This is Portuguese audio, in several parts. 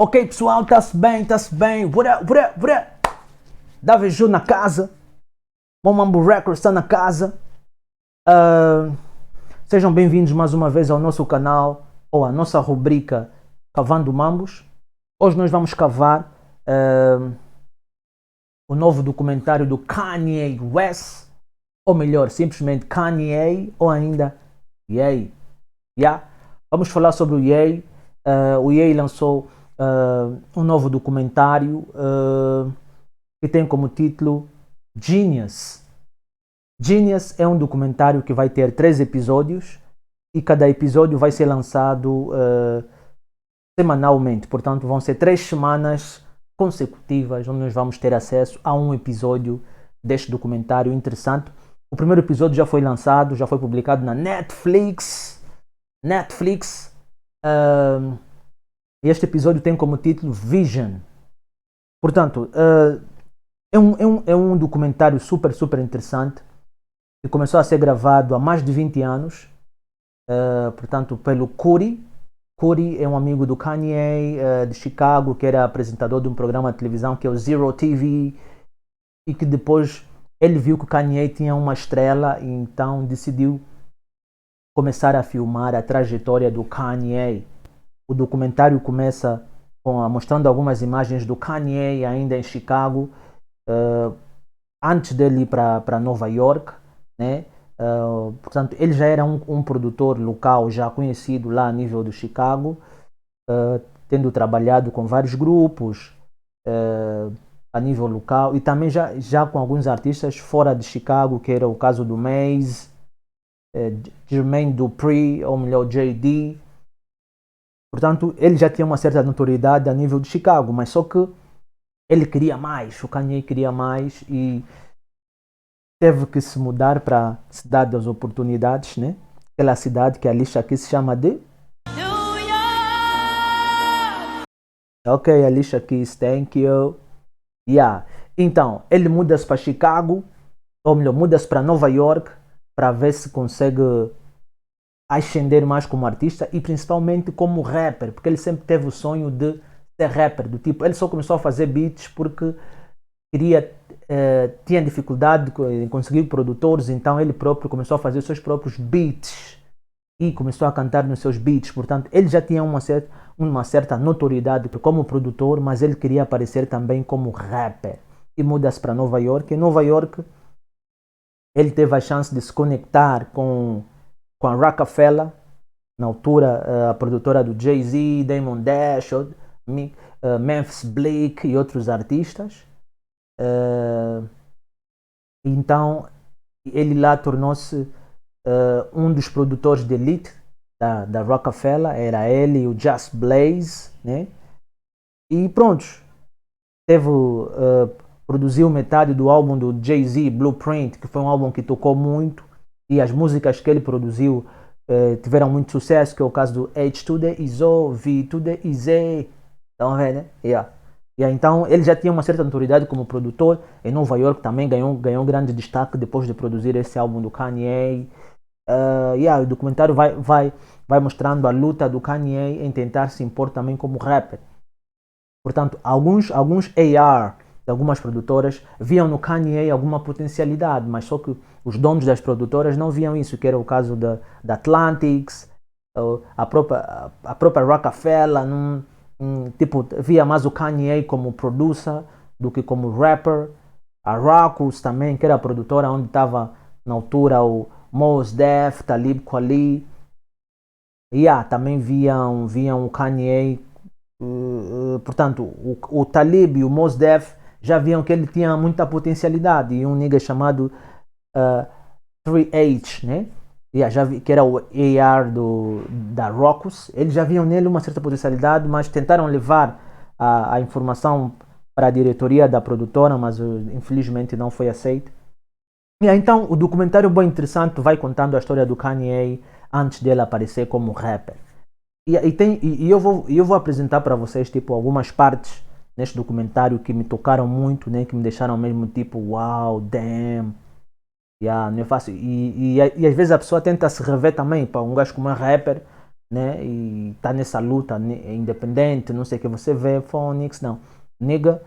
Ok, pessoal, tá-se bem, tá-se bem. What up, what up, what up? Davi Ju na casa. Bom Mambo Records está na casa. Ah, Sejam bem-vindos mais uma vez ao nosso canal, ou à nossa rubrica Cavando Mambos. Hoje nós vamos cavar o novo documentário do Kanye West, ou melhor, simplesmente Kanye, ou ainda Ye. Yeah? Vamos falar sobre o Ye. O Ye lançou um novo documentário que tem como título Genius. Genius é um documentário que vai ter 3 episódios e cada episódio vai ser lançado semanalmente. Portanto, vão ser 3 semanas consecutivas onde nós vamos ter acesso a um episódio deste documentário interessante. O primeiro episódio já foi lançado, já foi publicado na Netflix. Este episódio tem como título Vision. Portanto, é um documentário super interessante que começou a ser gravado há mais de 20 anos, portanto, pelo Curry. Curry é um amigo do Kanye, de Chicago, que era apresentador de um programa de televisão que é o Zero TV, e que depois ele viu que o Kanye tinha uma estrela e então decidiu começar a filmar a trajetória do Kanye. O documentário começa mostrando algumas imagens do Kanye ainda em Chicago, antes dele ir para Nova York, né? Portanto, ele já era um produtor local já conhecido lá a nível do Chicago, tendo trabalhado com vários grupos a nível local e também já com alguns artistas fora de Chicago, que era o caso do Maze, Jermaine Dupri, ou melhor, JD. Portanto, ele já tinha uma certa notoriedade a nível de Chicago, mas só que ele queria mais, o Kanye queria mais e teve que se mudar para a cidade das oportunidades, né? Aquela cidade que a Alicia aqui se chama de New York. Ok, Alicia Keys, thank you. Yeah. Então, ele muda-se para Chicago, ou melhor, muda-se para Nova York para ver se consegue ascender mais como artista e principalmente como rapper, porque ele sempre teve o sonho de ser rapper, do tipo, ele só começou a fazer beats porque tinha dificuldade em conseguir produtores, então ele próprio começou a fazer os seus próprios beats e começou a cantar nos seus beats. Portanto, ele já tinha uma certa notoriedade como produtor, mas ele queria aparecer também como rapper e muda-se para Nova York. Em Nova York ele teve a chance de se conectar com a Rockefeller, na altura a produtora do Jay-Z, Damon Dash, Memphis Bleek e outros artistas. Então ele lá tornou-se um dos produtores de elite da Rockefeller, era ele e o Just Blaze, né? E pronto, produziu metade do álbum do Jay-Z, Blueprint, que foi um álbum que tocou muito, e as músicas que ele produziu tiveram muito sucesso, que é o caso do H to the ISO, V to the IZ. Estão vendo, né? Yeah. Então ele já tinha uma certa notoriedade como produtor. Em Nova York também ganhou grande destaque depois de produzir esse álbum do Kanye. O documentário vai mostrando a luta do Kanye em tentar se impor também como rapper. Portanto, alguns AR de algumas produtoras viam no Kanye alguma potencialidade, mas só que os donos das produtoras não viam isso, que era o caso da Atlantics, a própria Rockefeller. Tipo, via mais o Kanye como producer do que como rapper. A Rawkus também, que era a produtora onde estava na altura o Mos Def, Talib Kweli. Também viam o Kanye. Portanto, o Talib e o Mos Def já viam que ele tinha muita potencialidade. E um nigga chamado 3H, né? Já vi que era o AR da Rawkus. Eles já viam nele uma certa potencialidade, mas tentaram levar a informação para a diretoria da produtora, mas infelizmente não foi aceito. Então o documentário bem interessante vai contando a história do Kanye antes dele aparecer como rapper. E eu vou apresentar para vocês tipo algumas partes neste documentário que me tocaram muito, né, que me deixaram mesmo tipo wow, damn. Não é fácil. E às vezes a pessoa tenta se rever também. Para um gajo como é rapper, né? E tá nessa luta independente, não sei o que você vê, Phonics, não. Nigga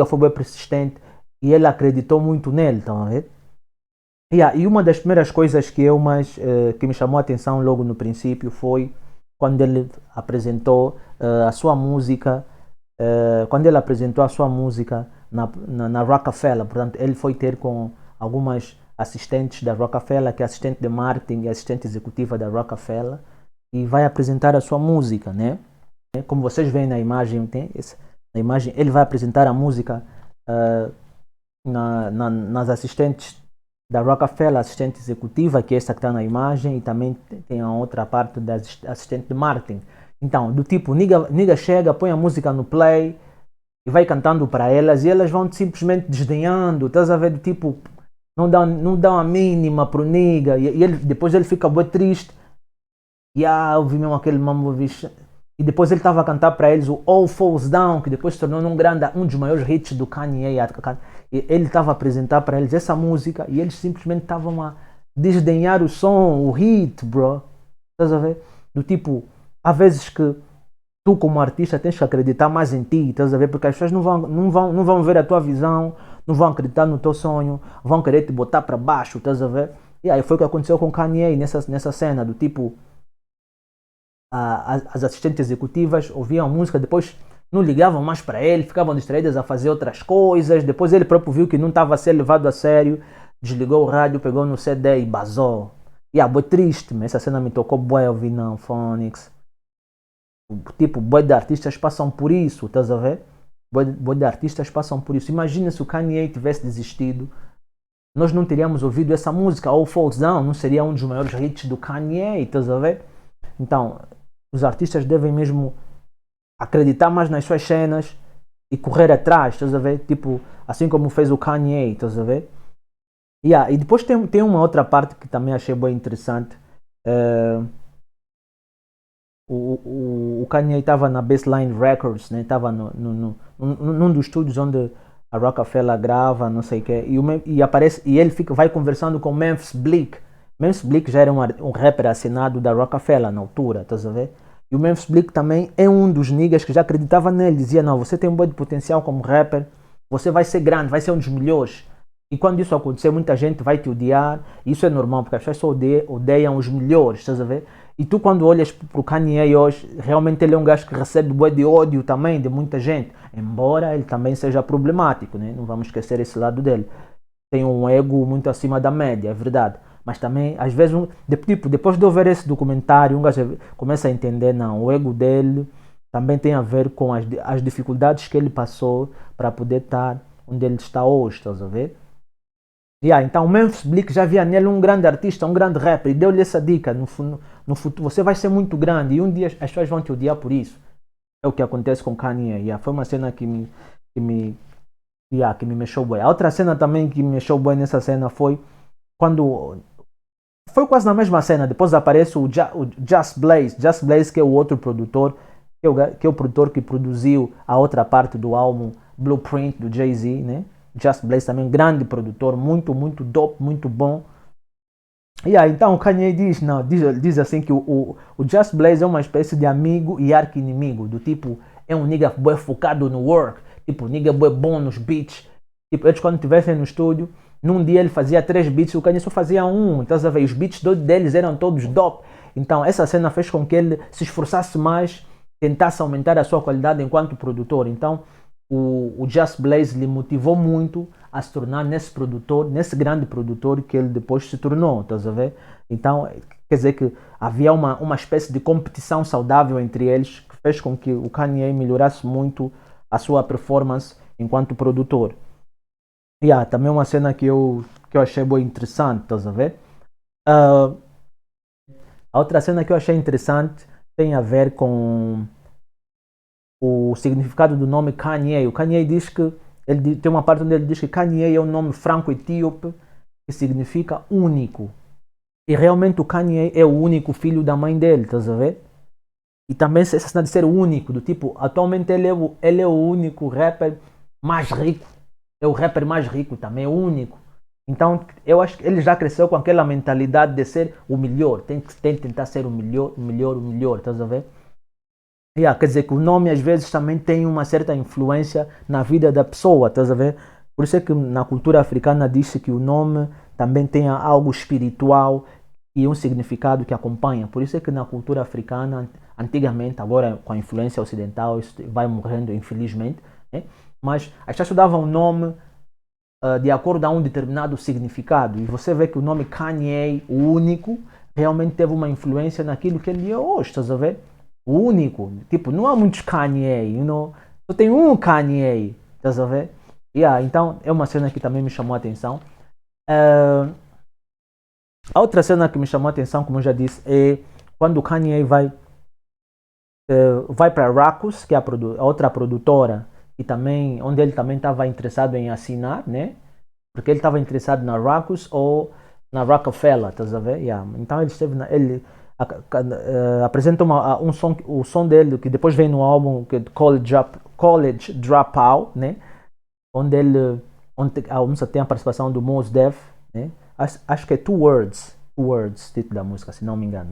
foi bem persistente e ele acreditou muito nele, estão a ver? Yeah, e uma das primeiras coisas que que me chamou a atenção logo no princípio foi quando ele apresentou a sua música, quando ele apresentou a sua música na Rockefeller. Portanto, ele foi ter com algumas assistentes da Rockefeller, que é assistente de marketing e assistente executiva da Rockefeller, e vai apresentar a sua música, né? Como vocês veem na imagem, na imagem ele vai apresentar a música nas assistentes da Rockefeller, assistente executiva, que é essa que está na imagem, e também tem a outra parte da assistente de marketing. Então, do tipo, nigga chega, põe a música no play e vai cantando para elas, e elas vão simplesmente desdenhando, estás a ver? Do tipo, não dão a mínima pro nigga, e depois ele fica bem triste. E eu vi mesmo aquele mambo, e depois ele estava a cantar para eles o All Falls Down, que depois se tornou um dos maiores hits do Kanye. Ele estava a apresentar para eles essa música e eles simplesmente estavam a desdenhar o som, o hit, bro. Estás a ver? Do tipo, há vezes que tu como artista tens que acreditar mais em ti, estás a ver? Porque as pessoas não vão ver a tua visão, não vão acreditar no teu sonho, vão querer te botar para baixo, estás a ver? E aí foi o que aconteceu com Kanye nessa cena, do tipo, as assistentes executivas ouviam a música, depois não ligavam mais para ele, ficavam distraídas a fazer outras coisas. Depois ele próprio viu que não estava a ser levado a sério, desligou o rádio, pegou no CD e basou. E foi triste, mas essa cena me tocou bué ouvir na Phonics. Tipo, bué de artistas passam por isso, estás a ver? Bué de artistas passam por isso. Imagina se o Kanye tivesse desistido, nós não teríamos ouvido essa música, All Falls Down, não seria um dos maiores hits do Kanye, estás a ver? Então, os artistas devem mesmo acreditar mais nas suas cenas e correr atrás, estás a ver? Tipo, assim como fez o Kanye, estás a ver? E depois tem uma outra parte que também achei bem interessante. O Kanye estava na Baseline Records, né? Estava num dos estúdios onde a Rockefeller grava, não sei o quê, e ele vai conversando com Memphis Bleek. Memphis Bleek já era um rapper assinado da Rockefeller na altura, estás a ver? E o Memphis Bleek também é um dos niggas que já acreditava nele, dizia, não, você tem um bom de potencial como rapper, você vai ser grande, vai ser um dos melhores. E quando isso acontecer, muita gente vai te odiar, e isso é normal, porque as pessoas só odeiam os melhores, estás a ver? E tu quando olhas pro Kanye hoje, realmente ele é um gajo que recebe bué de ódio também de muita gente, embora ele também seja problemático, né? Não vamos esquecer esse lado dele. Tem um ego muito acima da média, é verdade. Mas também, às vezes, depois de eu ver esse documentário, um gajo começa a entender, não, o ego dele também tem a ver com as dificuldades que ele passou para poder estar onde ele está hoje, estás a ver? Então o Memphis Bleek já via nele um grande artista, um grande rapper, e deu-lhe essa dica, no futuro você vai ser muito grande e um dia as pessoas vão te odiar por isso. É o que acontece com Kanye. Foi uma cena que me mexeu bem. A outra cena também que me mexeu bem nessa cena foi quando... Foi quase na mesma cena, depois aparece o Just Blaze. Just Blaze, que é o outro produtor, que é o produtor que produziu a outra parte do álbum Blueprint do Jay-Z, né? Just Blaze também, grande produtor, muito, muito dope, muito bom. Então o Kanye diz assim que o Just Blaze é uma espécie de amigo e arqui-inimigo, do tipo, é um nigga bué focado no work, tipo, nigga bué bom nos beats. Tipo, eles quando estivessem no estúdio, num dia ele fazia 3 beats, o Kanye só fazia 1, então os beats deles eram todos dope. Então essa cena fez com que ele se esforçasse mais, tentasse aumentar a sua qualidade enquanto produtor. Então o Just Blaze lhe motivou muito a se tornar nesse grande produtor que ele depois se tornou, estás a ver? Então, quer dizer que havia uma espécie de competição saudável entre eles que fez com que o Kanye melhorasse muito a sua performance enquanto produtor. Também uma cena que eu achei bem interessante, estás a ver? A outra cena que eu achei interessante tem a ver com o significado do nome Kanye. O Kanye diz que, tem uma parte onde ele diz que Kanye é um nome franco-etíope que significa único. E realmente o Kanye é o único filho da mãe dele, estás a ver? E também essa cena de ser único, do tipo, atualmente ele é o único rapper mais rico. É o rapper mais rico também, é o único. Então, eu acho que ele já cresceu com aquela mentalidade de ser o melhor. Tem que tentar ser o melhor, o melhor, o melhor, estás a ver? Quer dizer que o nome às vezes também tem uma certa influência na vida da pessoa, estás a ver? Por isso é que na cultura africana diz-se que o nome também tem algo espiritual e um significado que acompanha. Por isso é que na cultura africana, antigamente, agora com a influência ocidental, isso vai morrendo, infelizmente, né? Mas as pessoas davam um nome de acordo a um determinado significado. E você vê que o nome Kanye, o único, realmente teve uma influência naquilo que ele é hoje, estás a ver? O único. Tipo, não há muitos Kanye, só tem um Kanye, estás a ver? Então é uma cena que também me chamou a atenção. Uh, a outra cena que me chamou a atenção, como eu já disse, é quando o Kanye vai para Rackus, que é a outra produtora, e também, onde ele também estava interessado em assinar, né? Porque ele estava interessado na Rackus ou na Rockefeller, estás a ver? Então ele esteve ele apresenta o som dele, que depois vem no álbum que é College Dropout, né? Onde a música tem a participação do Mos Def, né? Acho que é Two Words, título da música, se não me engano.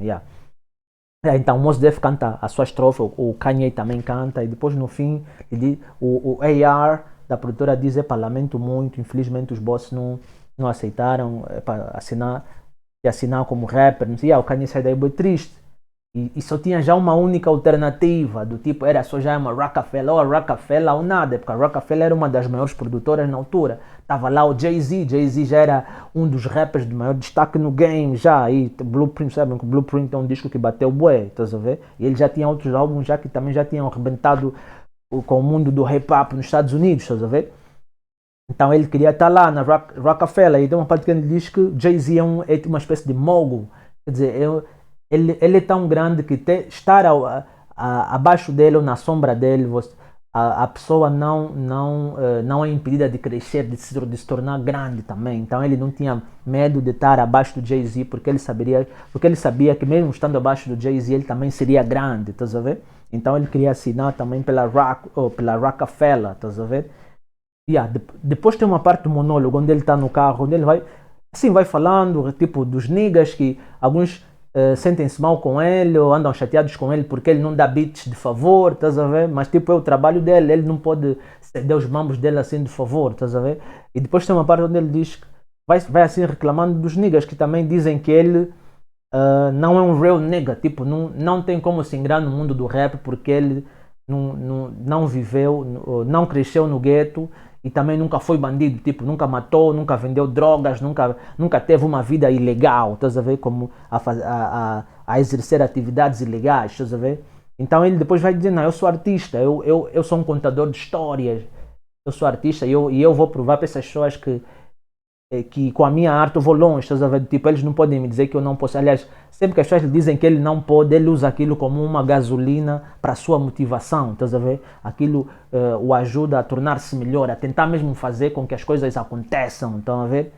Então o Mos Def canta a sua estrofe, o Kanye também canta, e depois no fim o AR da produtora diz: lamento muito, infelizmente os bosses não aceitaram para assinar como rapper. Não sei, o Kanye sai daí bem triste. E só tinha já uma única alternativa, do tipo, era só já uma Rockefeller, ou a Rockefeller ou nada, porque a Rockefeller era uma das maiores produtoras na altura. Tava lá o Jay-Z já era um dos rappers de maior destaque no game, já, e Blueprint, sabem que Blueprint é um disco que bateu bué, estás a ver? E ele já tinha outros álbuns já que também já tinham arrebentado com o mundo do hip-hop nos Estados Unidos, estás a ver? Então ele queria estar lá na Rockefeller, e tem uma parte que ele diz que Jay-Z é uma espécie de mogul, quer dizer, ele é tão grande que estar abaixo dele ou na sombra dele, a pessoa não é impedida de crescer, de se tornar grande também. Então ele não tinha medo de estar abaixo do Jay-Z, porque ele sabia que mesmo estando abaixo do Jay-Z ele também seria grande, estás a ver? Então ele queria assinar também pela Rockefeller, estás a ver? Depois tem uma parte do monólogo onde ele está no carro, onde ele vai falando tipo dos niggas que alguns sentem-se mal com ele ou andam chateados com ele porque ele não dá beats de favor, estás a ver? Mas tipo é o trabalho dele, ele não pode ceder os mambos dele assim de favor, estás a ver? E depois tem uma parte onde ele diz que vai assim reclamando dos niggas que também dizem que ele não é um real nigga, tipo, não tem como se ingrar no mundo do rap porque ele não viveu, não cresceu no gueto e também nunca foi bandido, tipo, nunca matou, nunca vendeu drogas, nunca teve uma vida ilegal, estás a ver, como a exercer atividades ilegais, estás a ver? Então ele depois vai dizer, não, eu sou artista, eu sou um contador de histórias, eu sou artista e eu vou provar para essas pessoas que com a minha arte eu vou longe, estás a ver? Tipo, eles não podem me dizer que eu não posso. Aliás, sempre que as pessoas dizem que ele não pode, ele usa aquilo como uma gasolina para a sua motivação, estás a ver? Aquilo o ajuda a tornar-se melhor, a tentar mesmo fazer com que as coisas aconteçam, estão a ver?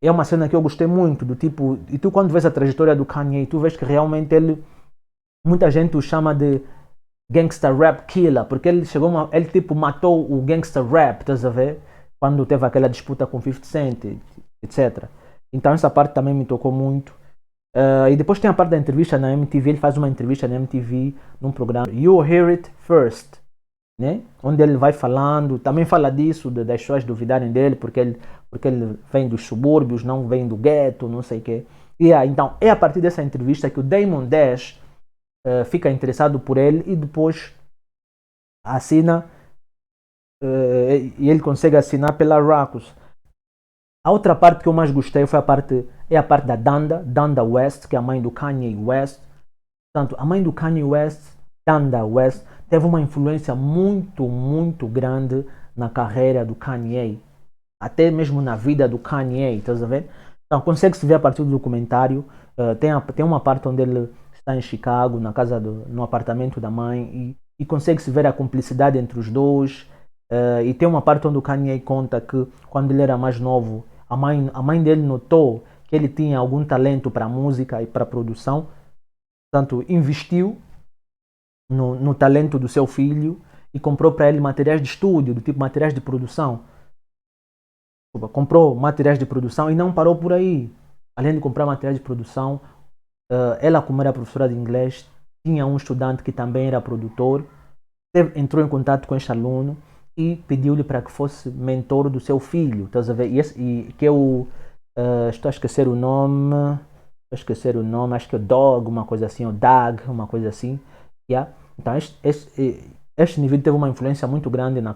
É uma cena que eu gostei muito, do tipo, e tu quando vês a trajetória do Kanye, tu vês que realmente muita gente o chama de gangster rap killer, porque ele tipo matou o gangster rap, estás a ver? Quando teve aquela disputa com 50 Cent, etc. Então essa parte também me tocou muito. E depois tem a parte da entrevista na MTV, ele faz uma entrevista na MTV num programa You Hear It First, né? Onde ele vai falando, também fala disso, das pessoas duvidarem dele, porque ele vem dos subúrbios, não vem do gueto, não sei o quê. Então é a partir dessa entrevista que o Damon Dash fica interessado por ele e depois assina e ele consegue assinar pela Rackus. A outra parte que eu mais gostei foi a parte da Danda West, que é a mãe do Kanye West. Portanto, a mãe do Kanye West, Danda West, teve uma influência muito, muito grande na carreira do Kanye, até mesmo na vida do Kanye, estás a ver? Então, consegue-se ver a partir do documentário, tem uma parte onde ele está em Chicago, no apartamento da mãe, e consegue-se ver a cumplicidade entre os dois. E tem uma parte onde o Kanye conta que quando ele era mais novo, a mãe dele notou que ele tinha algum talento para música e para produção, portanto investiu no talento do seu filho e comprou para ele materiais de estúdio, do tipo materiais de produção. comprou materiais de produção e não parou por aí. Além de comprar materiais de produção, ela, como era professora de inglês, tinha um estudante que também era produtor, entrou em contato com este aluno e pediu-lhe para que fosse mentor do seu filho. Estás a ver? E que eu estou a esquecer o nome. Acho que é Dog, uma coisa assim, ou Dag, uma coisa assim. Yeah? Então este indivíduo teve uma influência muito grande na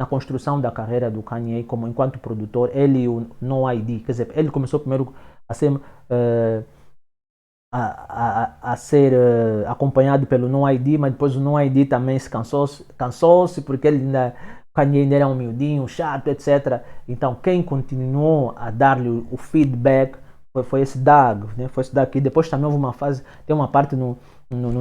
construção da carreira do Kanye como enquanto produtor. Ele e o No ID, quer dizer, ele começou primeiro a ser ser acompanhado pelo No ID, mas depois o No ID também se cansou-se porque ele ainda, Kanye ainda era um miudinho, chato, etc. Então quem continuou a dar-lhe o feedback foi esse Doug, né? Foi esse Doug. E depois também houve uma fase, tem uma parte no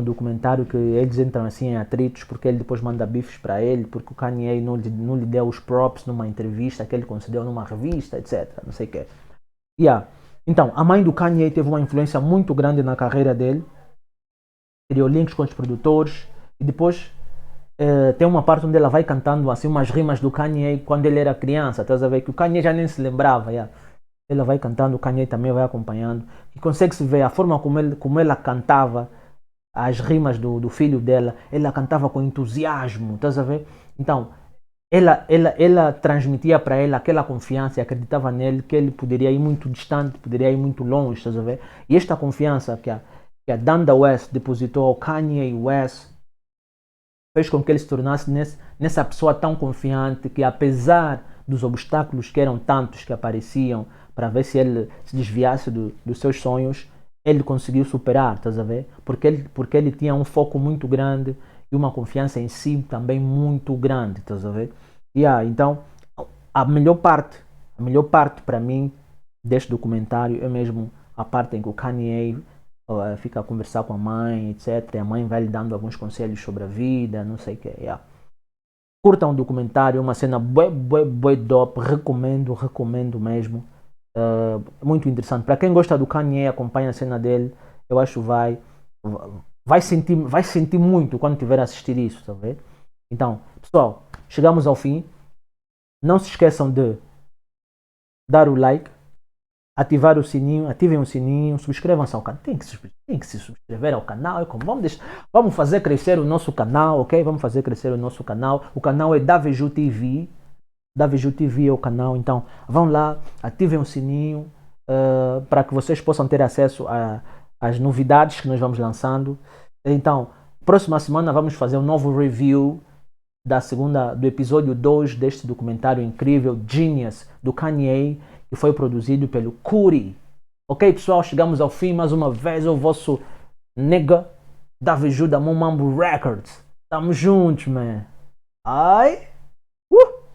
documentário que eles entram assim em atritos porque ele depois manda bifes para ele, porque o Kanye não lhe deu os props numa entrevista que ele concedeu numa revista, etc. Não sei o que. Yeah. Então, a mãe do Kanye teve uma influência muito grande na carreira dele, criou links com os produtores e depois tem uma parte onde ela vai cantando assim umas rimas do Kanye quando ele era criança, estás a ver que o Kanye já nem se lembrava, yeah. Ela vai cantando, o Kanye também vai acompanhando e consegue-se ver a forma como ela cantava as rimas do filho dela, ela cantava com entusiasmo, estás a ver? Então, ela transmitia para ele aquela confiança e acreditava nele que ele poderia ir muito distante, poderia ir muito longe, estás a ver? E esta confiança que a Donda West depositou ao Kanye West fez com que ele se tornasse nessa pessoa tão confiante que, apesar dos obstáculos que eram tantos que apareciam para ver se ele se desviasse dos seus sonhos, ele conseguiu superar, estás a ver? Porque ele tinha um foco muito grande e uma confiança em si também muito grande, estás a ver? Então, a melhor parte para mim deste documentário é mesmo a parte em que o Kanye fica a conversar com a mãe, etc. E a mãe vai lhe dando alguns conselhos sobre a vida, não sei o que. Curtam o documentário, é uma cena bué dope, recomendo mesmo. Muito interessante. Para quem gosta do Kanye, acompanha a cena dele, eu acho vai sentir muito quando tiver a assistir isso, tá vendo? Então, pessoal, chegamos ao fim. Não se esqueçam de dar o like, ativar o sininho, ativem o sininho, subscrevam-se ao canal. Tem que se subscrever ao canal. Vamos fazer crescer o nosso canal, ok? Vamos fazer crescer o nosso canal. O canal é Daveju TV. Daveju TV é o canal, então vão lá, ativem o sininho para que vocês possam ter acesso às novidades que nós vamos lançando. Então, próxima semana vamos fazer um novo review do episódio 2 deste documentário incrível, Genius, do Kanye, que foi produzido pelo Kuri. Ok, pessoal, chegamos ao fim mais uma vez, o vosso nigga Daveju da Momambo Records. Tamo juntos, man. Ai...